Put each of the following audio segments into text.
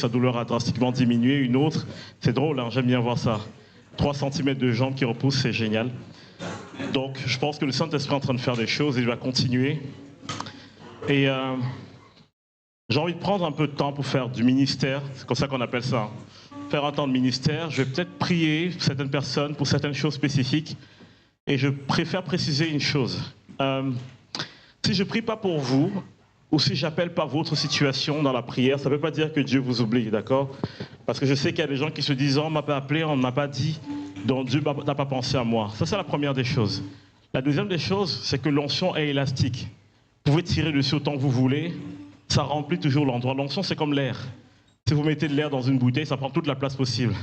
sa douleur a drastiquement diminué. Une autre, c'est drôle, hein, j'aime bien voir ça. 3 cm de jambes qui repoussent, c'est génial. Donc, je pense que le Saint-Esprit est en train de faire des choses et il va continuer. Et j'ai envie de prendre un peu de temps pour faire du ministère, c'est comme ça qu'on appelle ça. Faire un temps de ministère. Je vais peut-être prier certaines personnes pour certaines choses spécifiques. Et je préfère préciser une chose. Si je ne prie pas pour vous, ou si j'appelle pas votre situation dans la prière, ça ne veut pas dire que Dieu vous oublie, d'accord? Parce que je sais qu'il y a des gens qui se disent « on ne m'a pas appelé, on ne m'a pas dit, donc Dieu n'a pas pensé à moi ». Ça, c'est la première des choses. La deuxième des choses, c'est que l'onction est élastique. Vous pouvez tirer dessus autant que vous voulez, ça remplit toujours l'endroit. L'onction, c'est comme l'air. Si vous mettez de l'air dans une bouteille, ça prend toute la place possible.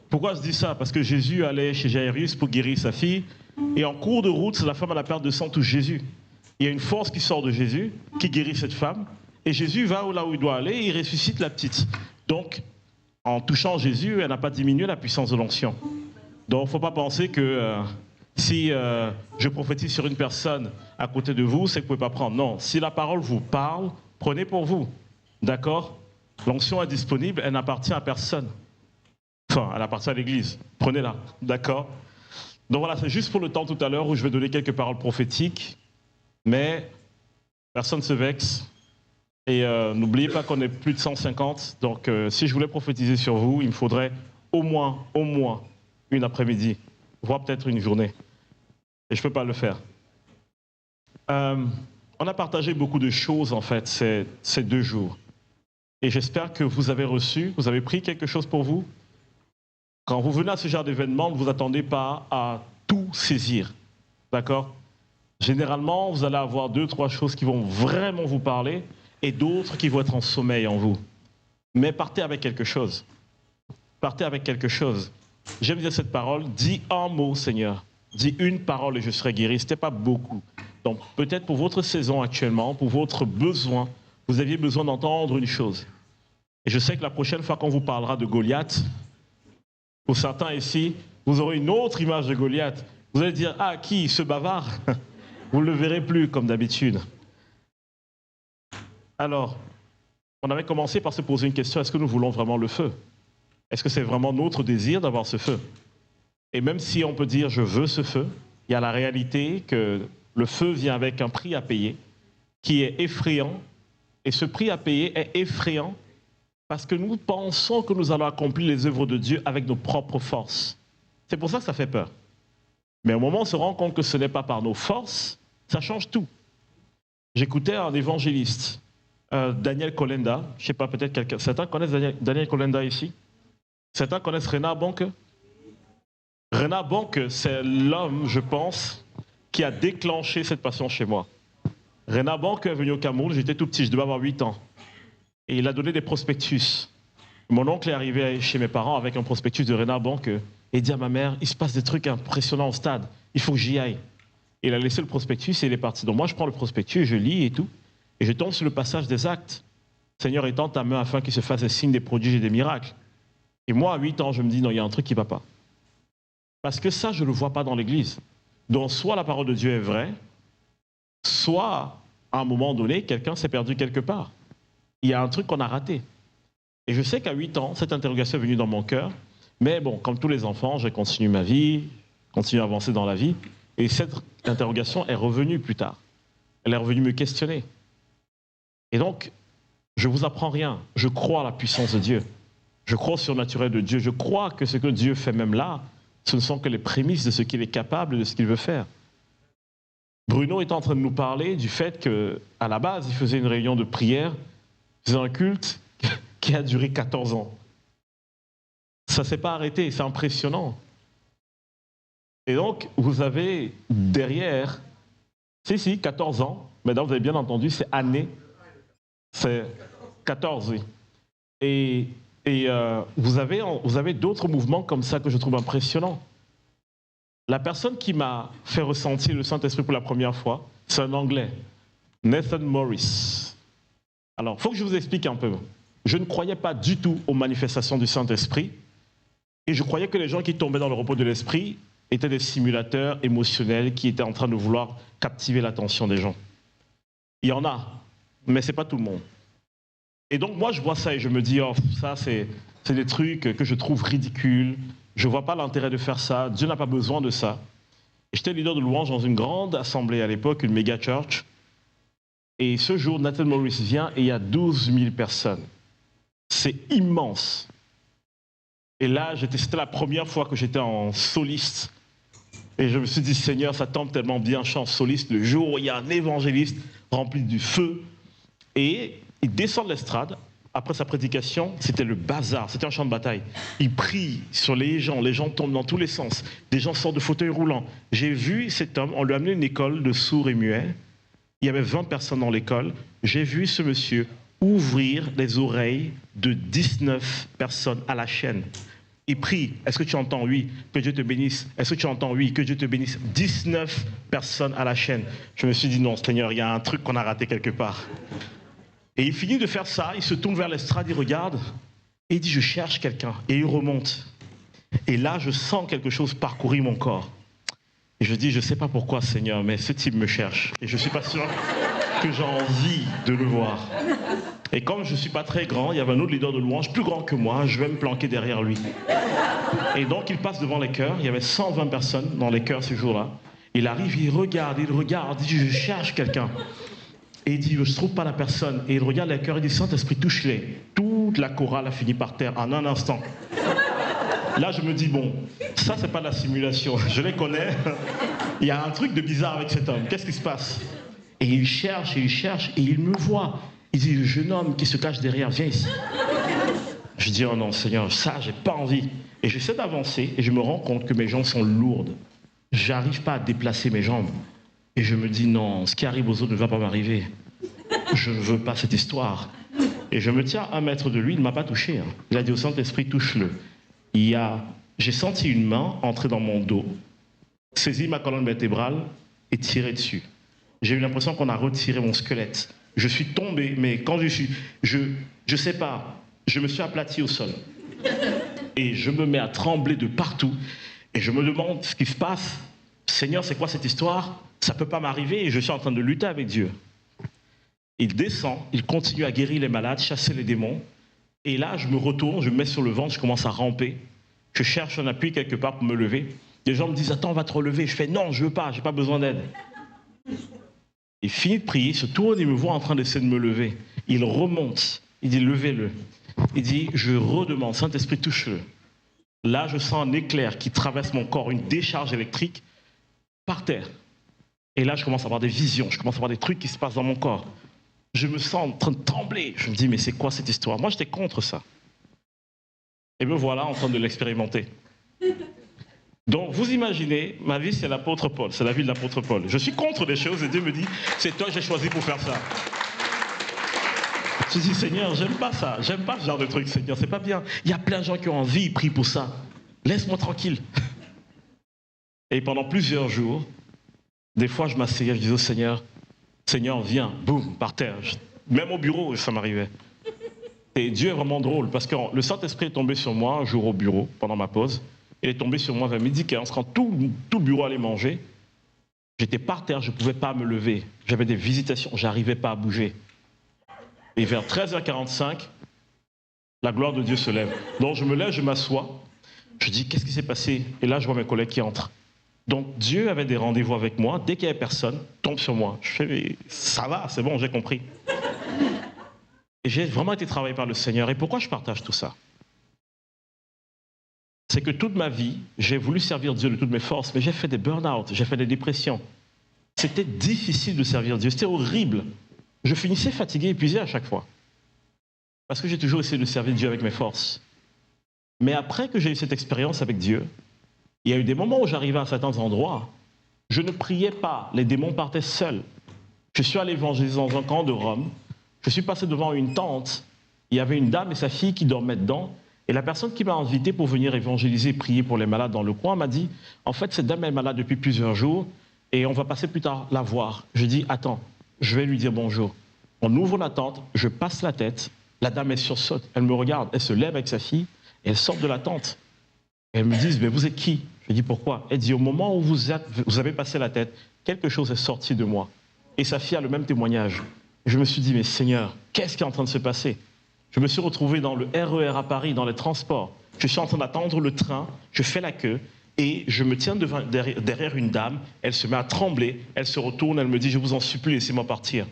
Pourquoi je dis ça? Parce que Jésus allait chez Jairus pour guérir sa fille, et en cours de route, la femme à la perte de sang touche Jésus. Il y a une force qui sort de Jésus, qui guérit cette femme, et Jésus va là où il doit aller, et il ressuscite la petite. Donc, en touchant Jésus, elle n'a pas diminué la puissance de l'onction. Donc, il ne faut pas penser que si je prophétise sur une personne à côté de vous, c'est que vous ne pouvez pas prendre. Non, si la parole vous parle, prenez pour vous. D'accord? L'onction est disponible, elle n'appartient à personne. Enfin, elle appartient à l'Église. Prenez-la. D'accord? Donc voilà, c'est juste pour le temps tout à l'heure où je vais donner quelques paroles prophétiques. Mais personne ne se vexe. Et n'oubliez pas qu'on est plus de 150. Donc si je voulais prophétiser sur vous, il me faudrait au moins une après-midi, voire peut-être une journée. Et je ne peux pas le faire. On a partagé beaucoup de choses, en fait, ces 2 jours. Et j'espère que vous avez reçu, vous avez pris quelque chose pour vous. Quand vous venez à ce genre d'événement, ne vous attendez pas à tout saisir. D'accord? Généralement, vous allez avoir 2, 3 choses qui vont vraiment vous parler et d'autres qui vont être en sommeil en vous. Mais partez avec quelque chose. Partez avec quelque chose. J'aime dire cette parole, dis un mot, Seigneur. Dis une parole et je serai guéri. Ce n'était pas beaucoup. Donc peut-être pour votre saison actuellement, pour votre besoin, vous aviez besoin d'entendre une chose. Et je sais que la prochaine fois qu'on vous parlera de Goliath, pour certains ici, vous aurez une autre image de Goliath. Vous allez dire, ah, qui, ce bavard? Vous ne le verrez plus comme d'habitude. Alors, on avait commencé par se poser une question, est-ce que nous voulons vraiment le feu? Est-ce que c'est vraiment notre désir d'avoir ce feu? Et même si on peut dire, je veux ce feu, il y a la réalité que le feu vient avec un prix à payer qui est effrayant. Et ce prix à payer est effrayant parce que nous pensons que nous allons accomplir les œuvres de Dieu avec nos propres forces. C'est pour ça que ça fait peur. Mais au moment où on se rend compte que ce n'est pas par nos forces, ça change tout. J'écoutais un évangéliste, Daniel Kolenda. Je ne sais pas, peut-être quelqu'un. Certains connaissent Daniel Kolenda ici? Certains connaissent Reinhard Bonnke? Reinhard Bonnke, c'est l'homme, je pense, qui a déclenché cette passion chez moi. Reinhard Bonnke est venu au Cameroun, j'étais tout petit, je devais avoir 8 ans. Et il a donné des prospectus. Mon oncle est arrivé chez mes parents avec un prospectus de Reinhard Bonnke et il dit à ma mère, il se passe des trucs impressionnants au stade, il faut que j'y aille. Et il a laissé le prospectus et il est parti. Donc moi, je prends le prospectus, je lis et tout, et je tombe sur le passage des actes. Seigneur, étends ta main afin qu'il se fasse des signes, des prodiges et des miracles. Et moi, à 8 ans, je me dis, non, il y a un truc qui ne va pas. Parce que ça, je ne le vois pas dans l'Église. Donc soit la parole de Dieu est vraie, soit, à un moment donné, quelqu'un s'est perdu quelque part. Il y a un truc qu'on a raté. Et je sais qu'à 8 ans, cette interrogation est venue dans mon cœur. Mais bon, comme tous les enfants, j'ai continué ma vie, continué à avancer dans la vie. Et cette interrogation est revenue plus tard. Elle est revenue me questionner. Et donc, je ne vous apprends rien. Je crois à la puissance de Dieu. Je crois au surnaturel de Dieu. Je crois que ce que Dieu fait même là, ce ne sont que les prémices de ce qu'il est capable et de ce qu'il veut faire. Bruno est en train de nous parler du fait qu'à la base, il faisait une réunion de prière, il faisait un culte qui a duré 14 ans. Ça ne s'est pas arrêté, c'est impressionnant. Et donc, vous avez derrière, 14 ans, mesdames, vous avez bien entendu, c'est année, c'est 14, oui. Et vous avez d'autres mouvements comme ça que je trouve impressionnants. La personne qui m'a fait ressentir le Saint-Esprit pour la première fois, c'est un Anglais, Nathan Morris. Alors, il faut que je vous explique un peu. Je ne croyais pas du tout aux manifestations du Saint-Esprit et je croyais que les gens qui tombaient dans le repos de l'Esprit étaient des simulateurs émotionnels qui étaient en train de vouloir captiver l'attention des gens. Il y en a, mais ce n'est pas tout le monde. Et donc moi, je vois ça et je me dis, oh, ça, c'est des trucs que je trouve ridicules. Je ne vois pas l'intérêt de faire ça. Dieu n'a pas besoin de ça. Et j'étais leader de louange dans une grande assemblée à l'époque, une méga church. Et ce jour, Nathan Morris vient et il y a 12 000 personnes. C'est immense. Et là, c'était la première fois que j'étais en soliste. Et je me suis dit, Seigneur, ça tombe tellement bien, je suis en soliste le jour où il y a un évangéliste rempli du feu. Et il descend de l'estrade. Après sa prédication, c'était le bazar, c'était un champ de bataille. Il prie sur les gens tombent dans tous les sens. Des gens sortent de fauteuils roulants. J'ai vu cet homme, on lui a amené une école de sourds et muets. Il y avait 20 personnes dans l'école. J'ai vu ce monsieur ouvrir les oreilles de 19 personnes à la chaîne. Il prie, est-ce que tu entends? Oui, que Dieu te bénisse. Est-ce que tu entends? Oui, que Dieu te bénisse. 19 personnes à la chaîne. Je me suis dit, non, Seigneur, il y a un truc qu'on a raté quelque part. Et il finit de faire ça, il se tourne vers l'estrade, il regarde, et il dit, je cherche quelqu'un. Et il remonte. Et là, je sens quelque chose parcourir mon corps. Et je dis, je ne sais pas pourquoi, Seigneur, mais ce type me cherche. Et je ne suis pas sûr que j'ai envie de le voir. Et comme je ne suis pas très grand, il y avait un autre leader de louange, plus grand que moi, je vais me planquer derrière lui. Et donc, il passe devant les chœurs, il y avait 120 personnes dans les chœurs ce jour-là. Il arrive, il regarde, il dit, je cherche quelqu'un. Et il dit, je ne trouve pas la personne. Et il regarde les chœurs, il dit, Saint-Esprit, touche-les. Toute la chorale a fini par terre en un instant. Là, je me dis, bon, ça, c'est pas de la simulation. Je les connais. Il y a un truc de bizarre avec cet homme. Qu'est-ce qui se passe? Et il cherche, et il me voit. Il dit, le jeune homme qui se cache derrière, viens ici. Je dis, oh non, Seigneur, ça, j'ai pas envie. Et j'essaie d'avancer, et je me rends compte que mes jambes sont lourdes. J'arrive pas à déplacer mes jambes. Et je me dis, non, ce qui arrive aux autres ne va pas m'arriver. Je ne veux pas cette histoire. Et je me tiens à 1 mètre de lui, il ne m'a pas touché. Hein. Il a dit au Saint-Esprit, touche-le. J'ai senti une main entrer dans mon dos, saisir ma colonne vertébrale et tirer dessus. J'ai eu l'impression qu'on a retiré mon squelette. Je suis tombé, mais quand je sais pas, je me suis aplati au sol. Et je me mets à trembler de partout. Et je me demande ce qui se passe. Seigneur, c'est quoi cette histoire? Ça ne peut pas m'arriver et je suis en train de lutter avec Dieu. Il descend, il continue à guérir les malades, chasser les démons. Et là, je me retourne, je me mets sur le ventre, je commence à ramper. Je cherche un appui quelque part pour me lever. Les gens me disent, attends, on va te relever. Je fais, non, je ne veux pas, je n'ai pas besoin d'aide. Il finit de prier, il se tourne, il me voit en train d'essayer de me lever. Il remonte, il dit, levez-le. Il dit, je redemande, Saint-Esprit, touche-le. Là, je sens un éclair qui traverse mon corps, une décharge électrique, par terre. Et là, je commence à avoir des visions, je commence à avoir des trucs qui se passent dans mon corps. Je me sens en train de trembler. Je me dis, mais c'est quoi cette histoire? Moi, j'étais contre ça. Et me voilà en train de l'expérimenter. Donc, vous imaginez, ma vie, c'est l'apôtre Paul, c'est la vie de l'apôtre Paul. Je suis contre des choses et Dieu me dit, c'est toi que j'ai choisi pour faire ça. Je dis, Seigneur, j'aime pas ça, j'aime pas ce genre de truc, Seigneur, c'est pas bien. Il y a plein de gens qui ont envie, ils prient pour ça. Laisse-moi tranquille. Et pendant plusieurs jours, des fois, je m'asseyais, je disais au Seigneur, Seigneur, viens, boum, par terre. Même au bureau, ça m'arrivait. Et Dieu est vraiment drôle, parce que le Saint-Esprit est tombé sur moi un jour au bureau, pendant ma pause. Il est tombé sur moi vers 12h15, quand tout le bureau allait manger. J'étais par terre, je ne pouvais pas me lever. J'avais des visitations, je n'arrivais pas à bouger. Et vers 13h45, la gloire de Dieu se lève. Donc je me lève, je m'assois. Je dis, qu'est-ce qui s'est passé? Et là, je vois mes collègues qui entrent. Donc Dieu avait des rendez-vous avec moi. Dès qu'il n'y avait personne, tombe sur moi. Je fais, mais ça va, c'est bon, j'ai compris. Et j'ai vraiment été travaillé par le Seigneur. Et pourquoi je partage tout ça? C'est que toute ma vie, j'ai voulu servir Dieu de toutes mes forces, mais j'ai fait des burn-out, j'ai fait des dépressions. C'était difficile de servir Dieu, c'était horrible. Je finissais fatigué, épuisé à chaque fois. Parce que j'ai toujours essayé de servir Dieu avec mes forces. Mais après que j'ai eu cette expérience avec Dieu, il y a eu des moments où j'arrivais à certains endroits, je ne priais pas, les démons partaient seuls. Je suis allé évangéliser dans un camp de Rome, je suis passé devant une tente, il y avait une dame et sa fille qui dormaient dedans, et la personne qui m'a invité pour venir évangéliser et prier pour les malades dans le coin m'a dit, en fait, cette dame est malade depuis plusieurs jours, et on va passer plus tard la voir. Je dis, attends, je vais lui dire bonjour. On ouvre la tente, je passe la tête, la dame elle sursaute, elle me regarde, elle se lève avec sa fille, et elle sort de la tente. Et elle me dit, mais vous êtes qui? Je dis, pourquoi? Elle dit, au moment où vous avez passé la tête, quelque chose est sorti de moi. Et sa fille a le même témoignage. Je me suis dit, mais Seigneur, qu'est-ce qui est en train de se passer? Je me suis retrouvé dans le RER à Paris, dans les transports. Je suis en train d'attendre le train, je fais la queue et je me tiens derrière une dame. Elle se met à trembler, elle se retourne, elle me dit « Je vous en supplie, laissez-moi partir ».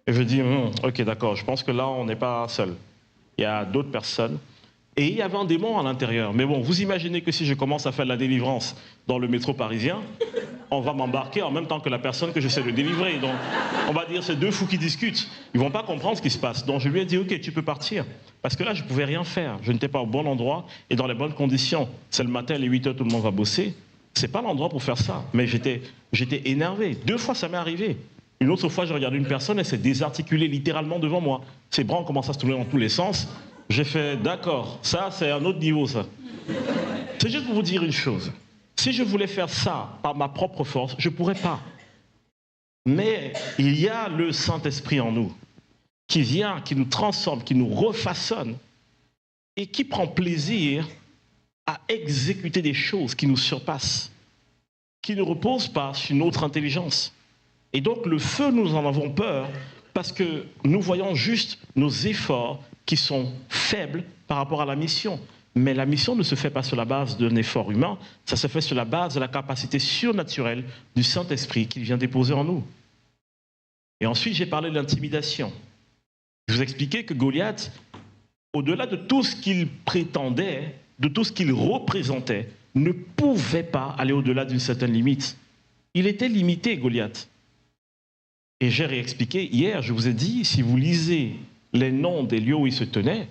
Et je dis « Ok, d'accord, je pense que là, on n'est pas seul. Il y a d'autres personnes. » Et il y avait un démon à l'intérieur. Mais bon, vous imaginez que si je commence à faire de la délivrance dans le métro parisien, on va m'embarquer en même temps que la personne que j'essaie de délivrer. Donc, on va dire, c'est deux fous qui discutent. Ils ne vont pas comprendre ce qui se passe. Donc, je lui ai dit, OK, tu peux partir. Parce que là, je ne pouvais rien faire. Je n'étais pas au bon endroit et dans les bonnes conditions. C'est le matin, les 8 heures, tout le monde va bosser. Ce n'est pas l'endroit pour faire ça. Mais j'étais énervé. 2 fois, ça m'est arrivé. Une autre fois, j'ai regardé une personne, elle s'est désarticulée littéralement devant moi. Ses bras ont commencé à se tourner dans tous les sens. J'ai fait, d'accord, ça, c'est un autre niveau, ça. C'est juste pour vous dire une chose. Si je voulais faire ça par ma propre force, je ne pourrais pas. Mais il y a le Saint-Esprit en nous qui vient, qui nous transforme, qui nous refaçonne et qui prend plaisir à exécuter des choses qui nous surpassent, qui ne reposent pas sur notre intelligence. Et donc le feu, nous en avons peur parce que nous voyons juste nos efforts qui sont faibles par rapport à la mission. Mais la mission ne se fait pas sur la base d'un effort humain, ça se fait sur la base de la capacité surnaturelle du Saint-Esprit qu'il vient déposer en nous. Et ensuite, j'ai parlé de l'intimidation. Je vous expliquais que Goliath, au-delà de tout ce qu'il prétendait, de tout ce qu'il représentait, ne pouvait pas aller au-delà d'une certaine limite. Il était limité, Goliath. Et j'ai réexpliqué hier, je vous ai dit, si vous lisez les noms des lieux où il se tenait,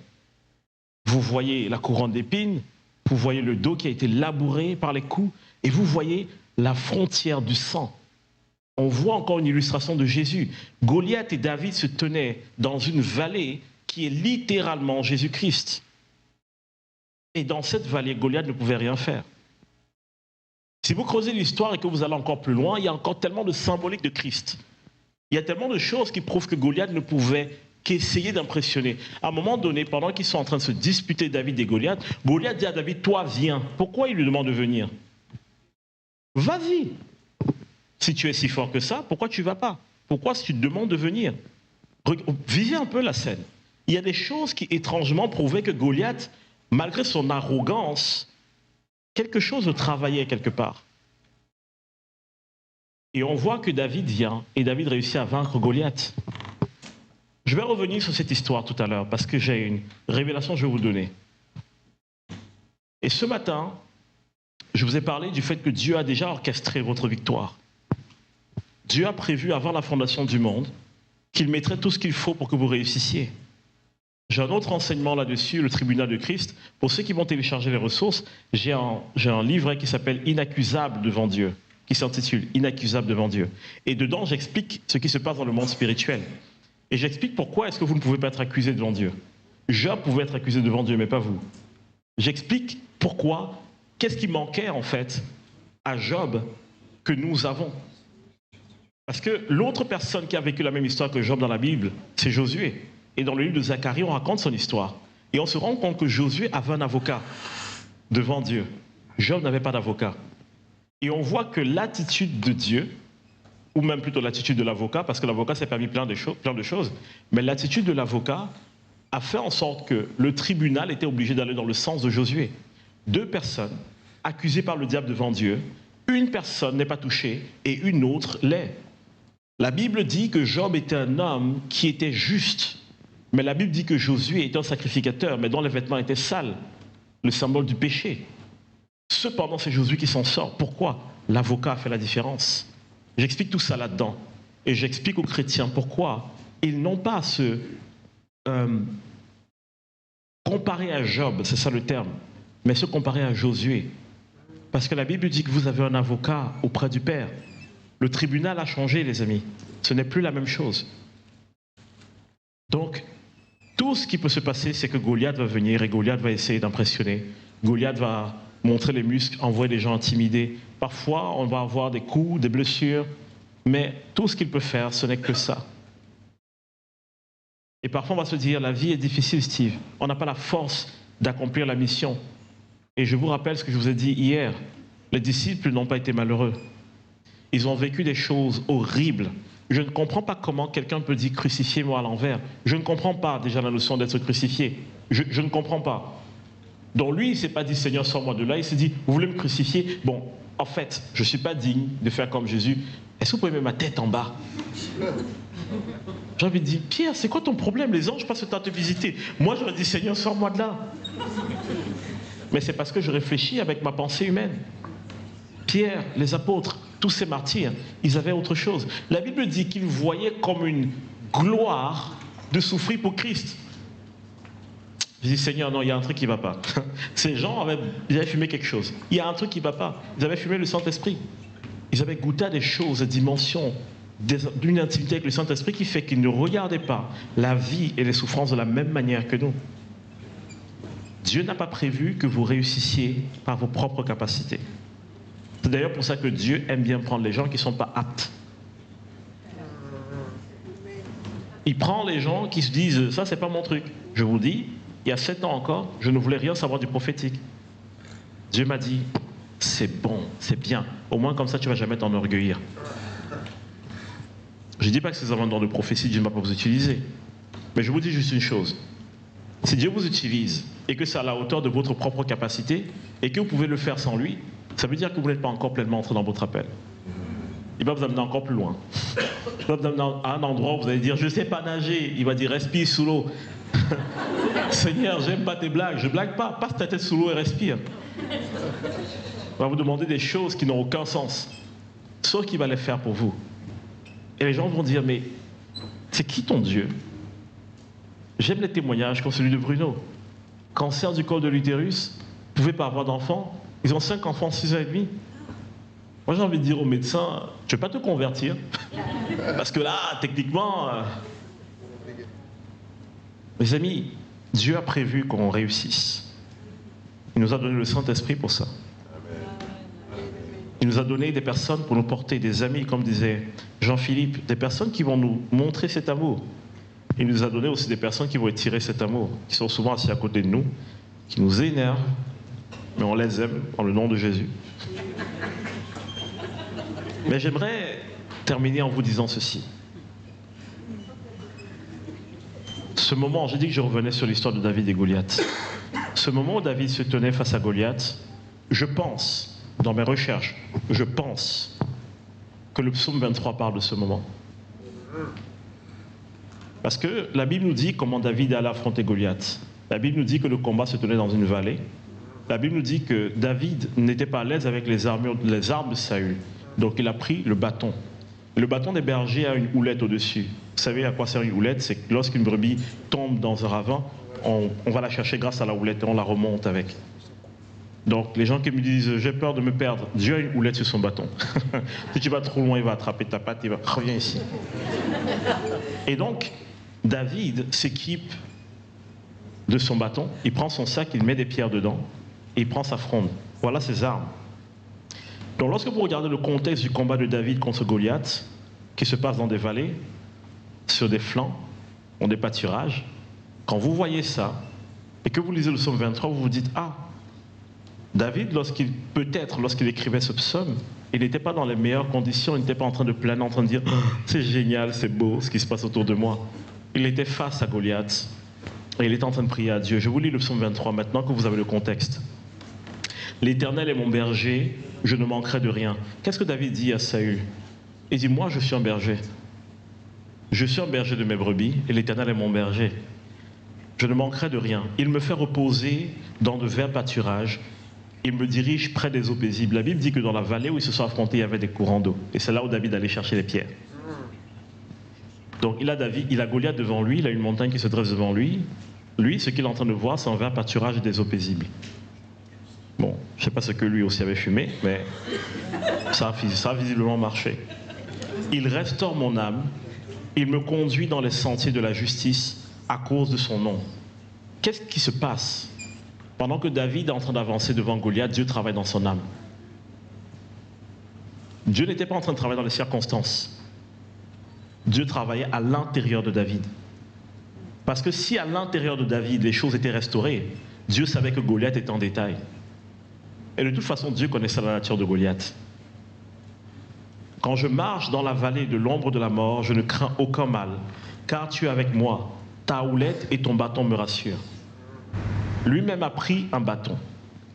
vous voyez la couronne d'épines, vous voyez le dos qui a été labouré par les coups, et vous voyez la frontière du sang. On voit encore une illustration de Jésus. Goliath et David se tenaient dans une vallée qui est littéralement Jésus-Christ. Et dans cette vallée, Goliath ne pouvait rien faire. Si vous creusez l'histoire et que vous allez encore plus loin, il y a encore tellement de symbolique de Christ. Il y a tellement de choses qui prouvent que Goliath ne pouvait qu'essayer d'impressionner. À un moment donné, pendant qu'ils sont en train de se disputer David et Goliath, Goliath dit à David, toi viens. Pourquoi il lui demande de venir? Vas-y. Si tu es si fort que ça, pourquoi tu ne vas pas? Pourquoi si tu te demandes de venir? Vivez un peu la scène. Il y a des choses qui étrangement prouvaient que Goliath, malgré son arrogance, quelque chose le travaillait quelque part. Et on voit que David vient et David réussit à vaincre Goliath. Je vais revenir sur cette histoire tout à l'heure parce que j'ai une révélation que je vais vous donner. Et ce matin, je vous ai parlé du fait que Dieu a déjà orchestré votre victoire. Dieu a prévu avant la fondation du monde qu'il mettrait tout ce qu'il faut pour que vous réussissiez. J'ai un autre enseignement là-dessus, le tribunal de Christ. Pour ceux qui vont télécharger les ressources, j'ai un livret qui s'appelle « Inaccusable devant Dieu », qui s'intitule « Inaccusable devant Dieu ». Et dedans, j'explique ce qui se passe dans le monde spirituel. Et j'explique pourquoi est-ce que vous ne pouvez pas être accusé devant Dieu. Job pouvait être accusé devant Dieu, mais pas vous. J'explique pourquoi, qu'est-ce qui manquait en fait à Job que nous avons. Parce que l'autre personne qui a vécu la même histoire que Job dans la Bible, c'est Josué. Et dans le livre de Zacharie, on raconte son histoire. Et on se rend compte que Josué avait un avocat devant Dieu. Job n'avait pas d'avocat. Et on voit que l'attitude de Dieu, ou même plutôt l'attitude de l'avocat, parce que l'avocat s'est permis plein de choses, mais l'attitude de l'avocat a fait en sorte que le tribunal était obligé d'aller dans le sens de Josué. 2 personnes accusées par le diable devant Dieu, une personne n'est pas touchée et une autre l'est. La Bible dit que Job était un homme qui était juste, mais la Bible dit que Josué était un sacrificateur, mais dont les vêtements étaient sales, le symbole du péché. Cependant, c'est Josué qui s'en sort. Pourquoi? L'avocat a fait la différence. J'explique tout ça là-dedans. Et j'explique aux chrétiens pourquoi ils n'ont pas à se comparer à Job, c'est ça le terme, mais se comparer à Josué. Parce que la Bible dit que vous avez un avocat auprès du Père. Le tribunal a changé, les amis. Ce n'est plus la même chose. Donc, tout ce qui peut se passer, c'est que Goliath va venir et Goliath va essayer d'impressionner. Goliath va montrer les muscles, envoyer les gens intimidés. Parfois, on va avoir des coups, des blessures, mais tout ce qu'il peut faire, ce n'est que ça. Et parfois, on va se dire, la vie est difficile, Steve. On n'a pas la force d'accomplir la mission. Et je vous rappelle ce que je vous ai dit hier. Les disciples n'ont pas été malheureux. Ils ont vécu des choses horribles. Je ne comprends pas comment quelqu'un peut dire crucifiez-moi à l'envers. Je ne comprends pas déjà la notion d'être crucifié. Je ne comprends pas. Donc lui, il ne s'est pas dit Seigneur, sors-moi de là. Il s'est dit, vous voulez me crucifier? Bon, en fait, je ne suis pas digne de faire comme Jésus. Est-ce que vous pouvez mettre ma tête en bas? J'ai envie de dire, Pierre, c'est quoi ton problème? Les anges passent le temps de te visiter. Moi, j'aurais dit, Seigneur, sors-moi de là. Mais c'est parce que je réfléchis avec ma pensée humaine. Pierre, les apôtres, tous ces martyrs, ils avaient autre chose. La Bible dit qu'ils voyaient comme une gloire de souffrir pour Christ. Je dis, Seigneur, non, il y a un truc qui ne va pas. Ces gens ils avaient fumé quelque chose. Il y a un truc qui ne va pas. Ils avaient fumé le Saint-Esprit. Ils avaient goûté à des choses, des dimensions, d'une intimité avec le Saint-Esprit qui fait qu'ils ne regardaient pas la vie et les souffrances de la même manière que nous. Dieu n'a pas prévu que vous réussissiez par vos propres capacités. C'est d'ailleurs pour ça que Dieu aime bien prendre les gens qui ne sont pas aptes. Il prend les gens qui se disent, ça c'est pas mon truc. Je vous dis, il y a 7 ans encore, je ne voulais rien savoir du prophétique. Dieu m'a dit, c'est bon, c'est bien. Au moins comme ça, tu ne vas jamais t'enorgueillir. Je ne dis pas que ces avez un don de prophétie, Dieu ne va pas vous utiliser. Mais je vous dis juste une chose. Si Dieu vous utilise et que c'est à la hauteur de votre propre capacité et que vous pouvez le faire sans lui, ça veut dire que vous n'êtes pas encore pleinement entré dans votre appel. Il va vous amener encore plus loin. Il va vous amener à un endroit où vous allez dire, je ne sais pas nager. Il va dire, respire sous l'eau. Seigneur, j'aime pas tes blagues. Je blague pas. Passe ta tête sous l'eau et respire. Il va vous demander des choses qui n'ont aucun sens. Sauf qu'il va les faire pour vous. Et les gens vont dire, mais c'est qui ton Dieu? J'aime les témoignages comme celui de Bruno. Cancer du col de l'utérus, ne pouvait pas avoir d'enfants. Ils ont 5 enfants, 6 ans et demi. Moi, j'ai envie de dire aux médecins, tu ne veux pas te convertir? Parce que là, techniquement... Mes amis, Dieu a prévu qu'on réussisse. Il nous a donné le Saint-Esprit pour ça. Il nous a donné des personnes pour nous porter, des amis, comme disait Jean-Philippe, des personnes qui vont nous montrer cet amour. Il nous a donné aussi des personnes qui vont étirer cet amour, qui sont souvent assis à côté de nous, qui nous énervent, mais on les aime en le nom de Jésus. Mais j'aimerais terminer en vous disant ceci. Ce moment, j'ai dit que je revenais sur l'histoire de David et Goliath. Ce moment où David se tenait face à Goliath, je pense, dans mes recherches, je pense que le psaume 23 parle de ce moment. Parce que la Bible nous dit comment David allait affronter Goliath. La Bible nous dit que le combat se tenait dans une vallée. La Bible nous dit que David n'était pas à l'aise avec les armes de Saül. Donc il a pris le bâton. Le bâton des bergers a une houlette au-dessus. Vous savez à quoi sert une houlette? C'est que lorsqu'une brebis tombe dans un ravin, on va la chercher grâce à la houlette et on la remonte avec. Donc les gens qui me disent j'ai peur de me perdre, Dieu a une houlette sur son bâton. Si tu vas trop loin, il va attraper ta patte, il va reviens ici. Et donc David s'équipe de son bâton, il prend son sac, il met des pierres dedans et il prend sa fronde. Voilà ses armes. Donc lorsque vous regardez le contexte du combat de David contre Goliath, qui se passe dans des vallées, sur des flancs, dans des pâturages, quand vous voyez ça, et que vous lisez le psaume 23, vous vous dites, ah, David, lorsqu'il écrivait ce psaume, il n'était pas dans les meilleures conditions, il n'était pas en train de planer, en train de dire, oh, c'est génial, c'est beau ce qui se passe autour de moi. Il était face à Goliath, et il était en train de prier à Dieu. Je vous lis le psaume 23 maintenant que vous avez le contexte. L'Éternel est mon berger, je ne manquerai de rien. Qu'est-ce que David dit à Saül? Il dit, moi je suis un berger. Je suis un berger de mes brebis et l'Éternel est mon berger. Je ne manquerai de rien. Il me fait reposer dans de verts pâturages. Il me dirige près des eaux paisibles. La Bible dit que dans la vallée où ils se sont affrontés, il y avait des courants d'eau. Et c'est là où David allait chercher les pierres. Donc il a Goliath devant lui, il a une montagne qui se dresse devant lui. Lui, ce qu'il est en train de voir, c'est un vert pâturage et des eaux paisibles. Bon, je ne sais pas ce que lui aussi avait fumé, mais ça a visiblement marché. Il restaure mon âme, il me conduit dans les sentiers de la justice à cause de son nom. Qu'est-ce qui se passe? Pendant que David est en train d'avancer devant Goliath, Dieu travaille dans son âme. Dieu n'était pas en train de travailler dans les circonstances. Dieu travaillait à l'intérieur de David. Parce que si à l'intérieur de David, les choses étaient restaurées, Dieu savait que Goliath était en détail. Et de toute façon, Dieu connaissait la nature de Goliath. Quand je marche dans la vallée de l'ombre de la mort, je ne crains aucun mal, car tu es avec moi. Ta houlette et ton bâton me rassurent. Lui-même a pris un bâton.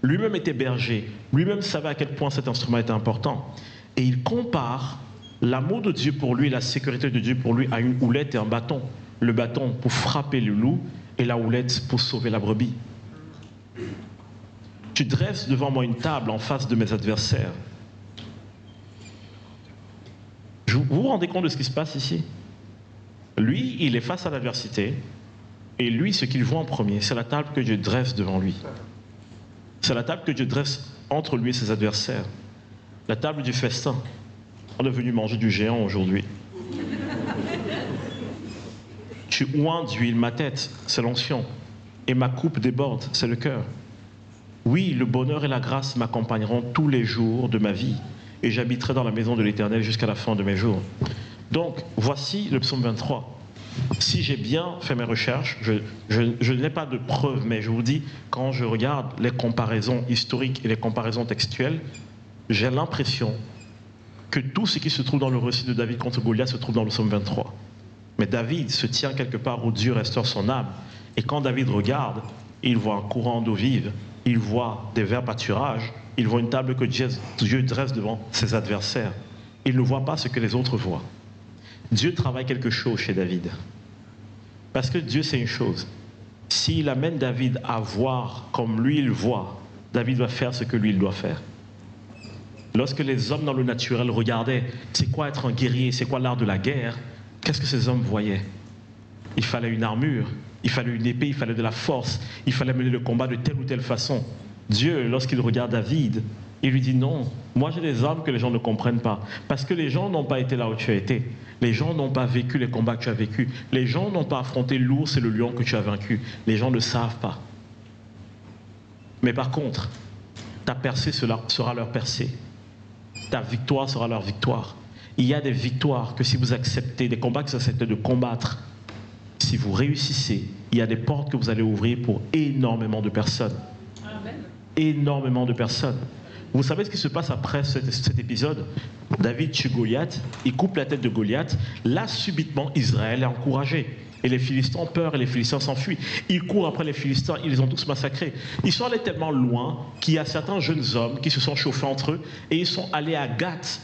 Lui-même était berger. Lui-même savait à quel point cet instrument était important. Et il compare l'amour de Dieu pour lui et la sécurité de Dieu pour lui à une houlette et un bâton. Le bâton pour frapper le loup et la houlette pour sauver la brebis. Tu dresses devant moi une table en face de mes adversaires. Vous vous rendez compte de ce qui se passe ici? Lui, il est face à l'adversité. Et lui, ce qu'il voit en premier, c'est la table que Dieu dresse devant lui. C'est la table que Dieu dresse entre lui et ses adversaires. La table du festin. On est venu manger du géant aujourd'hui. Tu oins d'huile ma tête, c'est l'onction. Et ma coupe déborde, c'est le cœur. Oui, le bonheur et la grâce m'accompagneront tous les jours de ma vie. Et j'habiterai dans la maison de l'Éternel jusqu'à la fin de mes jours. Donc, voici le psaume 23. Si j'ai bien fait mes recherches, je n'ai pas de preuves, mais je vous dis, quand je regarde les comparaisons historiques et les comparaisons textuelles, j'ai l'impression que tout ce qui se trouve dans le récit de David contre Goliath se trouve dans le psaume 23. Mais David se tient quelque part où Dieu restaure son âme. Et quand David regarde, il voit un courant d'eau vive, il voit des verts pâturages, il voit une table que Dieu dresse devant ses adversaires. Il ne voit pas ce que les autres voient. Dieu travaille quelque chose chez David. Parce que Dieu sait une chose. S'il amène David à voir comme lui il voit, David va faire ce que lui il doit faire. Lorsque les hommes dans le naturel regardaient, c'est quoi être un guerrier, c'est quoi l'art de la guerre, qu'est-ce que ces hommes voyaient? Il fallait une armure, il fallait une épée, il fallait de la force, il fallait mener le combat de telle ou telle façon. Dieu, lorsqu'il regarde David, il lui dit non, moi j'ai des armes que les gens ne comprennent pas. Parce que les gens n'ont pas été là où tu as été. Les gens n'ont pas vécu les combats que tu as vécus. Les gens n'ont pas affronté l'ours et le lion que tu as vaincu. Les gens ne savent pas. Mais par contre, ta percée sera leur percée. Ta victoire sera leur victoire. Il y a des victoires que si vous acceptez, des combats que vous acceptez de combattre, si vous réussissez, il y a des portes que vous allez ouvrir pour énormément de personnes. Amen. Énormément de personnes. Vous savez ce qui se passe après cet épisode? David tue Goliath, il coupe la tête de Goliath. Là, subitement, Israël est encouragé. Et les Philistins ont peur et les Philistins s'enfuient. Ils courent après les Philistins, ils les ont tous massacrés. Ils sont allés tellement loin qu'il y a certains jeunes hommes qui se sont chauffés entre eux et ils sont allés à Gath.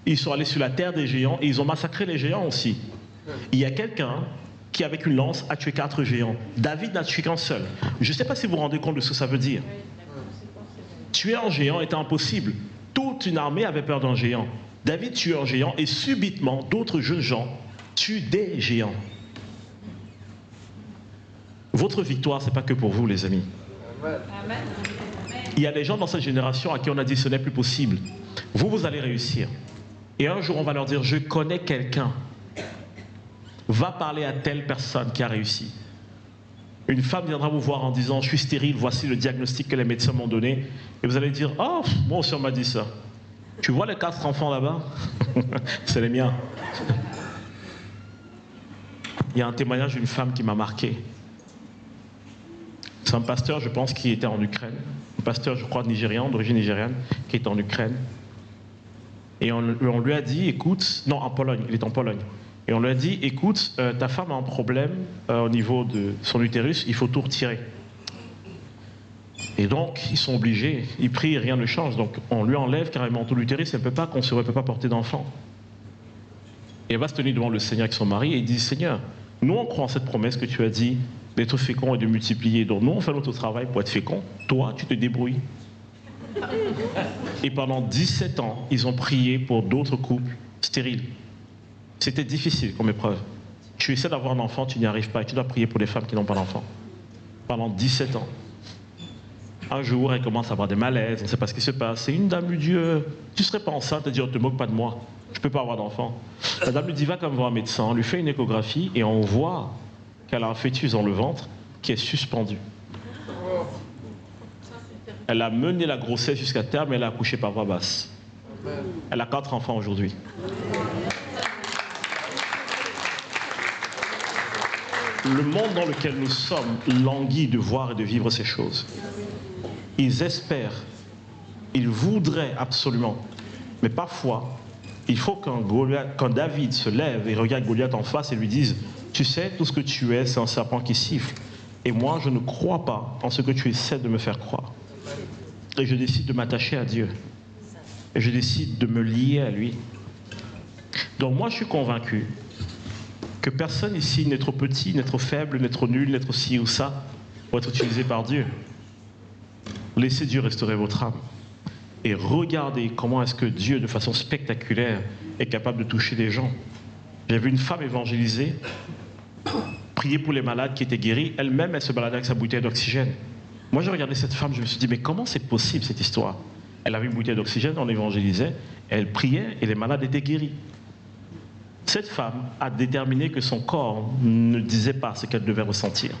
Ils sont allés sur la terre des géants et ils ont massacré les géants aussi. Il y a quelqu'un qui, avec une lance, a tué 4 géants. David n'a tué qu'un seul. Je ne sais pas si vous vous rendez compte de ce que ça veut dire. Tuer un géant était impossible. Toute une armée avait peur d'un géant. David tue un géant et subitement, d'autres jeunes gens tuent des géants. Votre victoire, ce n'est pas que pour vous, les amis. Amen. Il y a des gens dans cette génération à qui on a dit ce n'est plus possible. Vous, vous allez réussir. Et un jour, on va leur dire, je connais quelqu'un. Va parler à telle personne qui a réussi. Une femme viendra vous voir en disant, je suis stérile, voici le diagnostic que les médecins m'ont donné. Et vous allez dire, oh, moi aussi on m'a dit ça. Tu vois les 4 enfants là-bas? C'est les miens. Il y a un témoignage d'une femme qui m'a marqué. C'est un pasteur, je pense, qui était en Ukraine. Un pasteur, je crois, nigérian, d'origine nigériane, qui est en Ukraine. Et on lui a dit, écoute, non, en Pologne, il est en Pologne. Et on lui a dit, écoute, ta femme a un problème au niveau de son utérus, il faut tout retirer. Et donc, ils sont obligés, ils prient, rien ne change. Donc, on lui enlève carrément tout l'utérus, elle ne peut pas concevoir, elle ne peut pas porter d'enfant. Et elle va se tenir devant le Seigneur avec son mari et il dit, Seigneur, nous on croit en cette promesse que tu as dit d'être fécond et de multiplier. Donc nous on fait notre travail pour être fécond, toi tu te débrouilles. Et pendant 17 ans, ils ont prié pour d'autres couples stériles. C'était difficile comme épreuve. Tu essaies d'avoir un enfant, tu n'y arrives pas et tu dois prier pour les femmes qui n'ont pas d'enfant. Pendant 17 ans. Un jour, elle commence à avoir des malaises, on ne sait pas ce qui se passe. C'est une dame lui dit, tu ne serais pas enceinte, elle dit, on ne te moque pas de moi, je ne peux pas avoir d'enfant. La dame lui dit, va comme voir un médecin, on lui fait une échographie et on voit qu'elle a un fœtus dans le ventre qui est suspendu. Elle a mené la grossesse jusqu'à terme, mais elle a accouché par voie basse. Elle a 4 enfants aujourd'hui. Le monde dans lequel nous sommes languit de voir et de vivre ces choses. Ils espèrent, ils voudraient absolument, mais parfois, Il faut quand David se lève et regarde Goliath en face et lui dise, tu sais, tout ce que tu es, c'est un serpent qui siffle. Et moi, je ne crois pas en ce que tu essaies de me faire croire. Et je décide de m'attacher à Dieu. Et je décide de me lier à lui. Donc moi, je suis convaincu que personne ici n'est trop petit, n'est trop faible, n'est trop nul, n'est trop ci ou ça pour être utilisé par Dieu. Laissez Dieu restaurer votre âme. Et regardez comment est-ce que Dieu, de façon spectaculaire, est capable de toucher des gens. J'ai vu une femme évangélisée, prier pour les malades qui étaient guéris. Elle-même, elle se baladait avec sa bouteille d'oxygène. Moi, j'ai regardé cette femme, je me suis dit, mais comment c'est possible cette histoire? Elle avait une bouteille d'oxygène, on évangélisait, elle priait et les malades étaient guéris. Cette femme a déterminé que son corps ne disait pas ce qu'elle devait ressentir.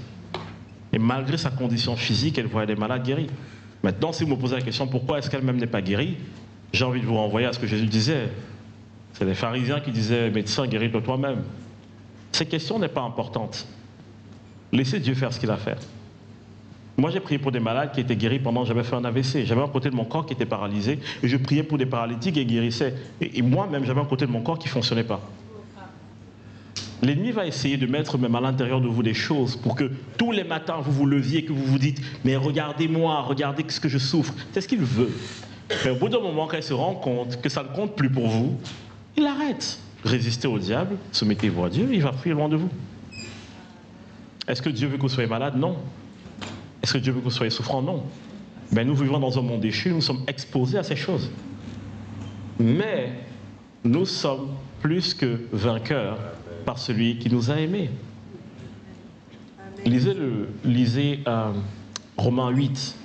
Et malgré sa condition physique, elle voyait les malades guéris. Maintenant, si vous me posez la question, pourquoi est-ce qu'elle-même n'est pas guérie? J'ai envie de vous renvoyer à ce que Jésus disait. C'est les pharisiens qui disaient, médecin, guéris-toi toi-même. Cette question n'est pas importante. Laissez Dieu faire ce qu'il a fait. Moi, j'ai prié pour des malades qui étaient guéris pendant que j'avais fait un AVC. J'avais un côté de mon corps qui était paralysé et je priais pour des paralytiques et guérissais. Et moi-même, j'avais un côté de mon corps qui ne fonctionnait pas. L'ennemi va essayer de mettre même à l'intérieur de vous des choses pour que tous les matins, vous vous leviez et que vous vous dites « Mais regardez-moi, regardez ce que je souffre ». C'est ce qu'il veut. Mais au bout d'un moment, quand il se rend compte que ça ne compte plus pour vous, il arrête. Résistez au diable, soumettez-vous à Dieu, il va fuir loin de vous. Est-ce que Dieu veut que vous soyez malade? Non. Est-ce que Dieu veut que vous soyez souffrant? Non. Mais nous vivons dans un monde déchu, nous sommes exposés à ces choses. Mais nous sommes plus que vainqueurs par celui qui nous a aimés. Lisez Romains 8.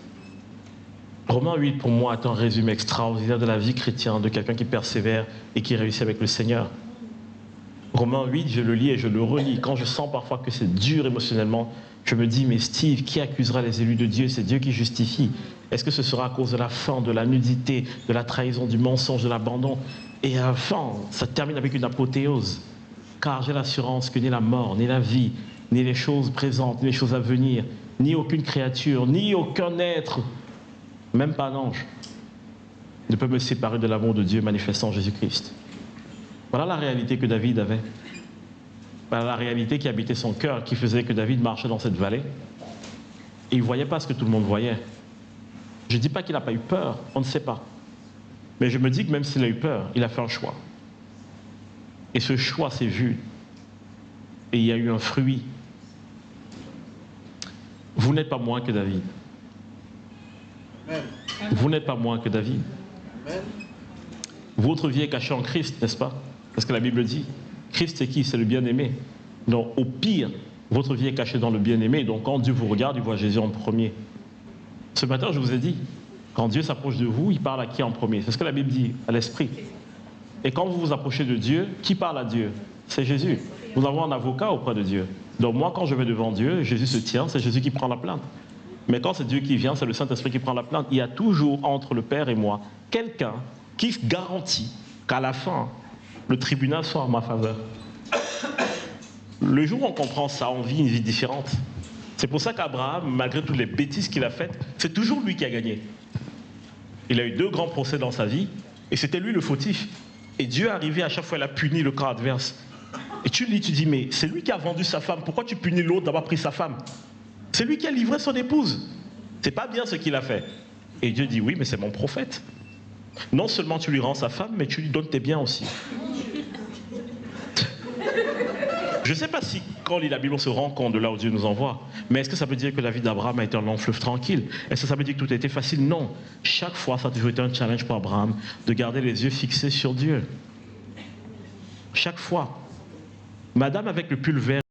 Romains 8, pour moi, est un résumé extraordinaire de la vie chrétienne, de quelqu'un qui persévère et qui réussit avec le Seigneur. Romains 8, je le lis et je le relis. Quand je sens parfois que c'est dur émotionnellement, je me dis, mais Steve, qui accusera les élus de Dieu? C'est Dieu qui justifie. Est-ce que ce sera à cause de la faim, de la nudité, de la trahison, du mensonge, de l'abandon? Et à la fin, ça termine avec une apothéose. Car j'ai l'assurance que ni la mort, ni la vie, ni les choses présentes, ni les choses à venir, ni aucune créature, ni aucun être, même pas un ange, ne peut me séparer de l'amour de Dieu manifestant en Jésus-Christ. Voilà la réalité que David avait. Voilà la réalité qui habitait son cœur, qui faisait que David marchait dans cette vallée. Et il ne voyait pas ce que tout le monde voyait. Je ne dis pas qu'il n'a pas eu peur, on ne sait pas. Mais je me dis que même s'il a eu peur, il a fait un choix. Et ce choix s'est vu. Et il y a eu un fruit. Vous n'êtes pas moins que David. Vous n'êtes pas moins que David. Votre vie est cachée en Christ, n'est-ce pas? Parce que la Bible dit, Christ c'est qui? C'est le bien-aimé. Donc au pire, votre vie est cachée dans le bien-aimé. Donc quand Dieu vous regarde, il voit Jésus en premier. Ce matin, je vous ai dit, quand Dieu s'approche de vous, il parle à qui en premier? C'est ce que la Bible dit, à l'esprit. Et quand vous vous approchez de Dieu, qui parle à Dieu? C'est Jésus. Nous avons un avocat auprès de Dieu. Donc moi, quand je vais devant Dieu, Jésus se tient, c'est Jésus qui prend la plainte. Mais quand c'est Dieu qui vient, c'est le Saint-Esprit qui prend la plainte. Il y a toujours entre le Père et moi quelqu'un qui garantit qu'à la fin, le tribunal soit en ma faveur. Le jour où on comprend ça, on vit une vie différente. C'est pour ça qu'Abraham, malgré toutes les bêtises qu'il a faites, c'est toujours lui qui a gagné. Il a eu 2 grands procès dans sa vie, et c'était lui le fautif. Et Dieu est arrivé, à chaque fois, il a puni le camp adverse. Et tu lis, tu dis, mais c'est lui qui a vendu sa femme, pourquoi tu punis l'autre d'avoir pris sa femme? C'est lui qui a livré son épouse. C'est pas bien ce qu'il a fait. Et Dieu dit, oui, mais c'est mon prophète. Non seulement tu lui rends sa femme, mais tu lui donnes tes biens aussi. Je ne sais pas si, quand on lit la Bible, on se rend compte de là où Dieu nous envoie. Mais est-ce que ça veut dire que la vie d'Abraham a été un long fleuve tranquille? Est-ce que ça veut dire que tout a été facile? Non. Chaque fois, ça a toujours été un challenge pour Abraham de garder les yeux fixés sur Dieu. Chaque fois. Madame avec le pull vert